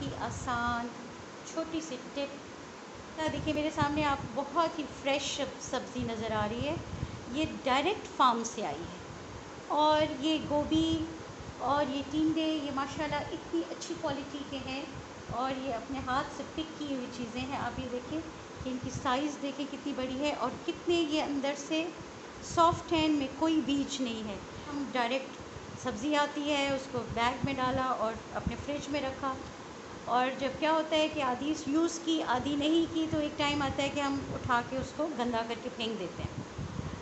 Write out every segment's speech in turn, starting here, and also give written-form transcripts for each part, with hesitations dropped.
ही आसान छोटी सी टिप। देखिए मेरे सामने आप बहुत ही फ्रेश सब्ज़ी नज़र आ रही है। ये डायरेक्ट फार्म से आई है और ये गोभी और ये टिंडे ये माशाल्लाह इतनी अच्छी क्वालिटी के हैं और ये अपने हाथ से पिक की हुई चीज़ें हैं। आप ये देखें कि इनकी साइज़ देखें कितनी बड़ी है और कितने ये अंदर से सॉफ्ट हैं, इनमें कोई बीज नहीं है। हम डायरेक्ट सब्ज़ी आती है उसको बैग में डाला और अपने फ्रिज में रखा, और जब क्या होता है कि आधी यूज़ की आधी नहीं की तो एक टाइम आता है कि हम उठा के उसको गंदा करके फेंक देते हैं।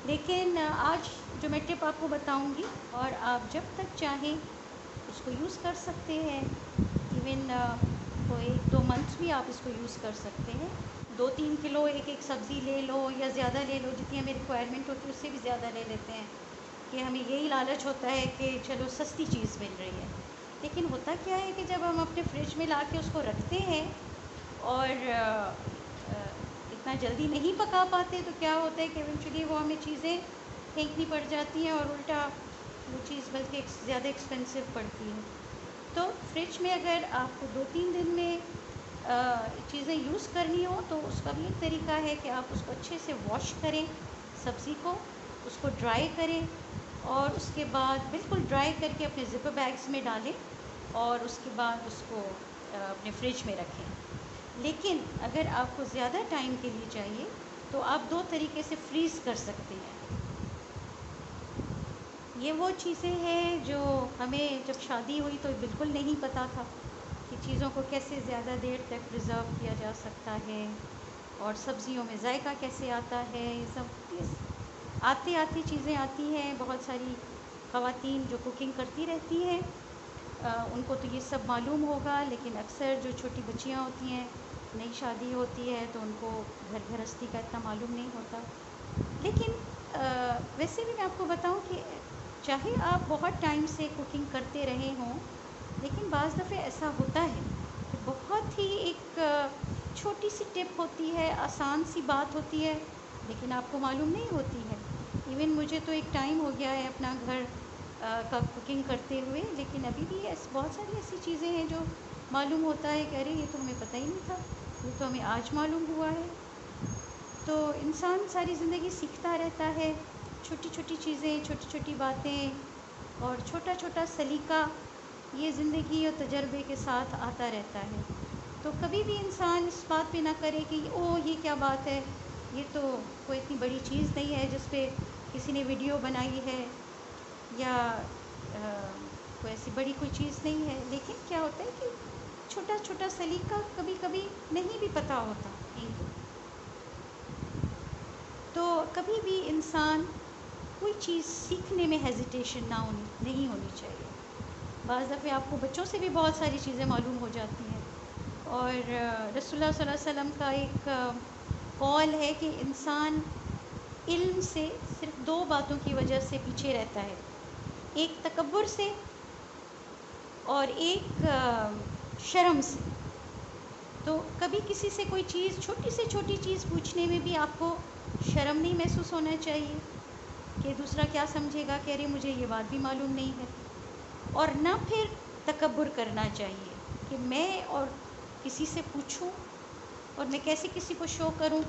लेकिन आज जो मैं टिप आपको बताऊंगी, और आप जब तक चाहें उसको यूज़ कर सकते हैं। इवन को 1-2 मंथ्स भी आप इसको यूज़ कर सकते हैं। 2-3 किलो एक एक सब्ज़ी ले लो या ज़्यादा ले लो, जितनी हमें रिक्वायरमेंट होती है उससे भी ज़्यादा ले लेते हैं कि हमें यही लालच होता है कि चलो सस्ती चीज़ मिल रही है। लेकिन होता क्या है कि जब हम अपने फ्रिज में ला के उसको रखते हैं और इतना जल्दी नहीं पका पाते तो क्या होता है कि इवेंचुअली वो हमें चीज़ें फेंकनी पड़ जाती हैं और उल्टा वो चीज़ बल्कि ज़्यादा एक्सपेंसिव पड़ती है। तो फ्रिज में अगर आपको 2-3 दिन में चीज़ें यूज़ करनी हो तो उसका भी एक तरीका है कि आप उसको अच्छे से वॉश करें सब्ज़ी को, उसको ड्राई करें और उसके बाद बिल्कुल ड्राई करके अपने ज़िपर बैग्स में डालें और उसके बाद उसको अपने फ्रिज में रखें। लेकिन अगर आपको ज़्यादा टाइम के लिए चाहिए तो आप 2 तरीके से फ्रीज़ कर सकते हैं। ये वो चीज़ें हैं जो हमें जब शादी हुई तो बिल्कुल नहीं पता था कि चीज़ों को कैसे ज़्यादा देर तक प्रिज़र्व किया जा सकता है और सब्ज़ियों में जायका कैसे आता है। ये सब आती आती चीज़ें आती हैं। बहुत सारी ख़वातीन जो कुकिंग करती रहती हैं उनको तो ये सब मालूम होगा, लेकिन अक्सर जो छोटी बच्चियाँ होती हैं, नई शादी होती है तो उनको घर गृहस्थी का इतना मालूम नहीं होता। लेकिन वैसे भी मैं आपको बताऊं कि चाहे आप बहुत टाइम से कुकिंग करते रहे हों, लेकिन बाज़ दफ़े ऐसा होता है कि बहुत ही एक छोटी सी टिप होती है, आसान सी बात होती है, लेकिन आपको मालूम नहीं होती है। इवन मुझे तो एक टाइम हो गया है अपना घर का कुकिंग करते हुए, लेकिन अभी भी बहुत सारी ऐसी चीज़ें हैं जो मालूम होता है कि अरे ये तो हमें पता ही नहीं था, ये तो हमें आज मालूम हुआ है। तो इंसान सारी ज़िंदगी सीखता रहता है, छोटी छोटी चीज़ें, छोटी छोटी बातें और छोटा छोटा सलीका ये ज़िंदगी और तजर्बे के साथ आता रहता है। तो कभी भी इंसान इस बात पे ना करे कि ओह ये क्या बात है, ये तो कोई इतनी बड़ी चीज़ नहीं है जिस पे किसी ने वीडियो बनाई है या कोई ऐसी बड़ी कोई चीज़ नहीं है। लेकिन क्या होता है कि छोटा छोटा सलीका कभी कभी नहीं भी पता होता। तो कभी भी इंसान कोई चीज़ सीखने में हेजिटेशन नहीं होनी चाहिए। बाज़ दफ़े आपको बच्चों से भी बहुत सारी चीज़ें मालूम हो जाती हैं और रसूलुल्लाह सल्लल्लाहु अलैहि वसल्लम का एक कौल है कि इंसान इल्म से सिर्फ 2 बातों की वजह से पीछे रहता है, एक तकब्बुर से और एक शर्म से। तो कभी किसी से कोई चीज़, छोटी से छोटी चीज़ पूछने में भी आपको शर्म नहीं महसूस होना चाहिए कि दूसरा क्या समझेगा कि अरे मुझे ये बात भी मालूम नहीं है, और ना फिर तकब्बुर करना चाहिए कि मैं और किसी से पूछूं और मैं कैसे किसी को शो करूं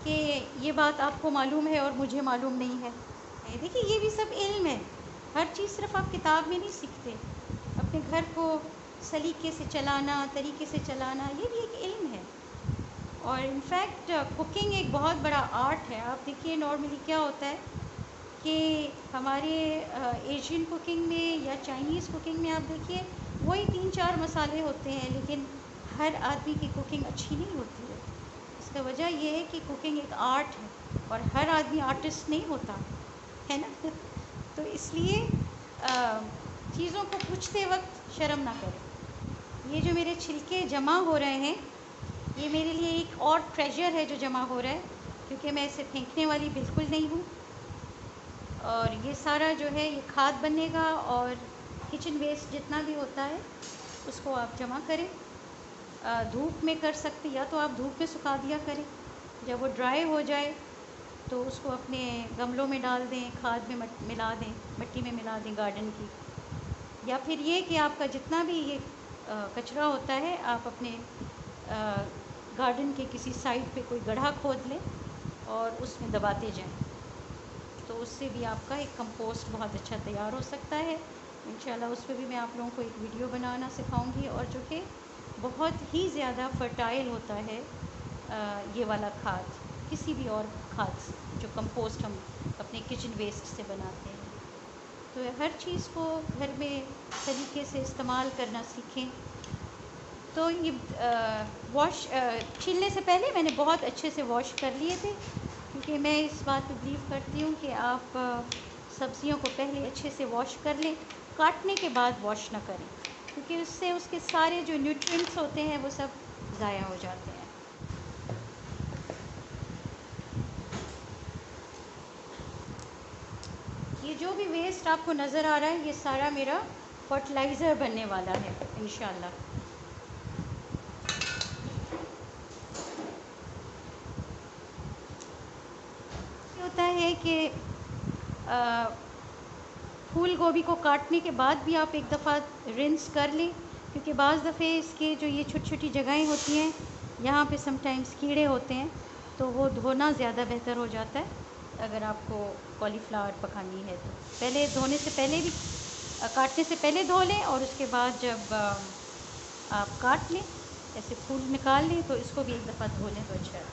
कि ये बात आपको मालूम है और मुझे मालूम नहीं है। देखिए ये भी सब इल्म है। हर चीज़ सिर्फ आप किताब में नहीं सीखते। अपने घर को सलीके से चलाना, तरीके से चलाना, ये भी एक इल्म है। और इनफैक्ट कुकिंग एक बहुत बड़ा आर्ट है। आप देखिए नॉर्मली क्या होता है कि हमारे एशियन कुकिंग में या चाइनीज़ कुकिंग में आप देखिए वही 3-4 मसाले होते हैं, लेकिन हर आदमी की कुकिंग अच्छी नहीं होती है। इसका वजह यह है कि कुकिंग एक आर्ट है और हर आदमी आर्टिस्ट नहीं होता है ना। तो इसलिए चीज़ों को पूछते वक्त शर्म ना करें। ये जो मेरे छिलके जमा हो रहे हैं, ये मेरे लिए एक और ट्रेजर है जो जमा हो रहा है, क्योंकि मैं इसे फेंकने वाली बिल्कुल नहीं हूँ। और ये सारा जो है ये खाद बनेगा और किचन वेस्ट जितना भी होता है उसको आप जमा करें। धूप में कर सकते, या तो आप धूप में सुखा दिया करें, जब वो ड्राई हो जाए तो उसको अपने गमलों में डाल दें, खाद में मिला दें, मिट्टी में मिला दें गार्डन की। या फिर ये कि आपका जितना भी ये कचरा होता है, आप अपने गार्डन के किसी साइड पे कोई गड्ढा खोद लें और उसमें दबाते जाएं, तो उससे भी आपका एक कंपोस्ट बहुत अच्छा तैयार हो सकता है। इंशाल्लाह उस पर भी मैं आप लोगों को एक वीडियो बनाना सिखाऊंगी, और जो कि बहुत ही ज़्यादा फर्टाइल होता है ये वाला खाद, किसी भी और खाद से, जो कंपोस्ट हम अपने किचन वेस्ट से बनाते हैं। तो हर चीज़ को घर में तरीके से इस्तेमाल करना सीखें। तो ये वॉश छीलने से पहले मैंने बहुत अच्छे से वॉश कर लिए थे, क्योंकि मैं इस बात पे बिलीव करती हूँ कि आप सब्ज़ियों को पहले अच्छे से वॉश कर लें, काटने के बाद वॉश ना करें, क्योंकि उससे उसके सारे जो न्यूट्रिएंट्स होते हैं वो सब ज़ाया हो जाते हैं। ये जो भी वेस्ट आपको नज़र आ रहा है, ये सारा मेरा फर्टिलाइज़र बनने वाला है इंशाल्लाह। होता है कि फूल गोभी को काटने के बाद भी आप एक दफ़ा रिंस कर लें, क्योंकि बाज़ दफ़े इसके जो ये छोटी छोटी जगहें होती हैं, यहाँ पे समटाइम्स कीड़े होते हैं, तो वो धोना ज़्यादा बेहतर हो जाता है। अगर आपको कॉलीफ्लावर पकानी है तो पहले धोने से पहले भी, काटने से पहले धो लें, और उसके बाद जब आप काट लें, ऐसे फूल निकाल लें, तो इसको भी एक दफ़ा धो लें तो अच्छा है।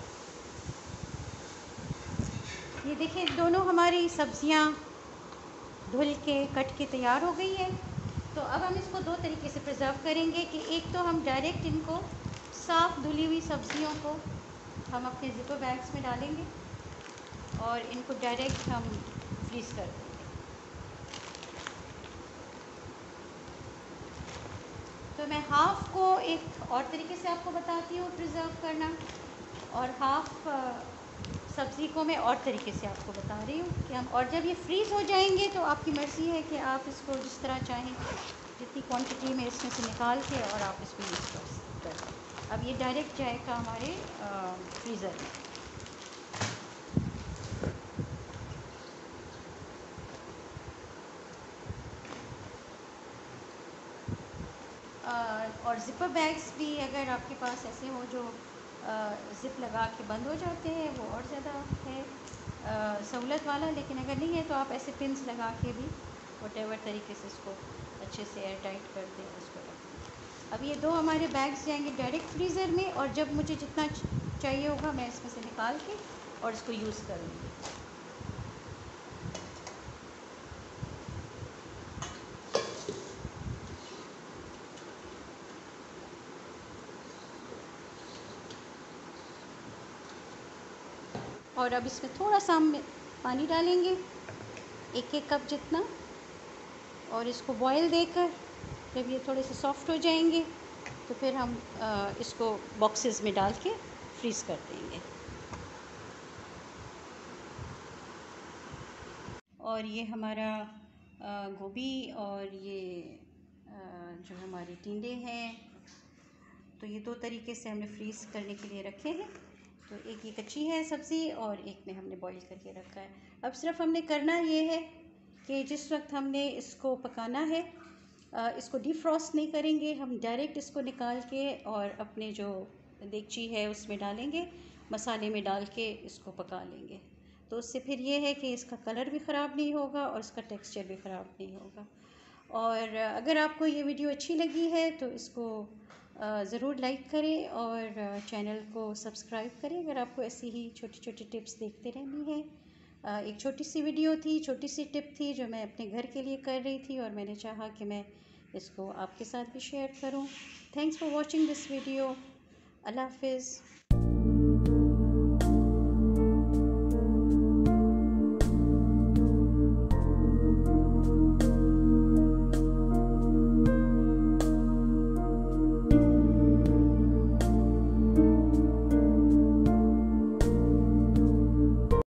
ये देखिए दोनों हमारी सब्ज़ियाँ धुल के कट के तैयार हो गई है। तो अब हम इसको दो तरीके से प्रिज़र्व करेंगे, कि एक तो हम डायरेक्ट इनको साफ़ धुली हुई सब्ज़ियों को हम अपने ज़िपर बैग्स में डालेंगे और इनको डायरेक्ट हम फ्रीज़ कर देंगे। तो मैं हाफ़ को एक और तरीके से आपको बताती हूँ प्रिज़र्व करना, और हाफ़ सब्ज़ी को मैं और तरीके से आपको बता रही हूँ कि हम, और जब ये फ्रीज़ हो जाएंगे तो आपकी मर्ज़ी है कि आप इसको जिस तरह चाहें, जितनी क्वांटिटी में इसमें से निकाल के और आप इसको यूज़ कर सकते। अब ये डायरेक्ट जाएगा हमारे फ्रीज़र में। और ज़िपर बैग्स भी अगर आपके पास ऐसे हो जो ज़िप लगा के बंद हो जाते हैं, वो और ज़्यादा है सहूलत वाला। लेकिन अगर नहीं है तो आप ऐसे पिन्स लगा के भी वटेवर तरीके से इसको अच्छे से एयर टाइट कर दें, इसको रख दें। अब ये दो हमारे बैग्स जाएंगे डायरेक्ट फ्रीज़र में, और जब मुझे जितना चाहिए होगा मैं इसमें से निकाल के और इसको यूज़ करूँगी। और अब इसमें थोड़ा सा हम पानी डालेंगे, एक एक कप जितना, और इसको बॉयल देकर जब ये थोड़े से सॉफ्ट हो जाएंगे तो फिर हम इसको बॉक्सेस में डाल के फ्रीज़ कर देंगे। और ये हमारा गोभी और ये जो हमारे टिंडे हैं, तो ये दो तरीके से हमने फ्रीज़ करने के लिए रखे हैं। तो एक ये कच्ची है सब्ज़ी और एक में हमने बॉईल करके रखा है। अब सिर्फ हमने करना ये है कि जिस वक्त हमने इसको पकाना है, इसको डिफ्रॉस्ट नहीं करेंगे, हम डायरेक्ट इसको निकाल के और अपने जो देगची है उसमें डालेंगे, मसाले में डाल के इसको पका लेंगे। तो उससे फिर ये है कि इसका कलर भी ख़राब नहीं होगा और इसका टेक्सचर भी ख़राब नहीं होगा। और अगर आपको ये वीडियो अच्छी लगी है तो इसको ज़रूर लाइक करें और चैनल को सब्सक्राइब करें, अगर आपको ऐसी ही छोटी छोटी टिप्स देखते रहनी है। एक छोटी सी वीडियो थी, छोटी सी टिप थी जो मैं अपने घर के लिए कर रही थी, और मैंने चाहा कि मैं इसको आपके साथ भी शेयर करूं। Thanks for watching this video. Allah हाफिज़।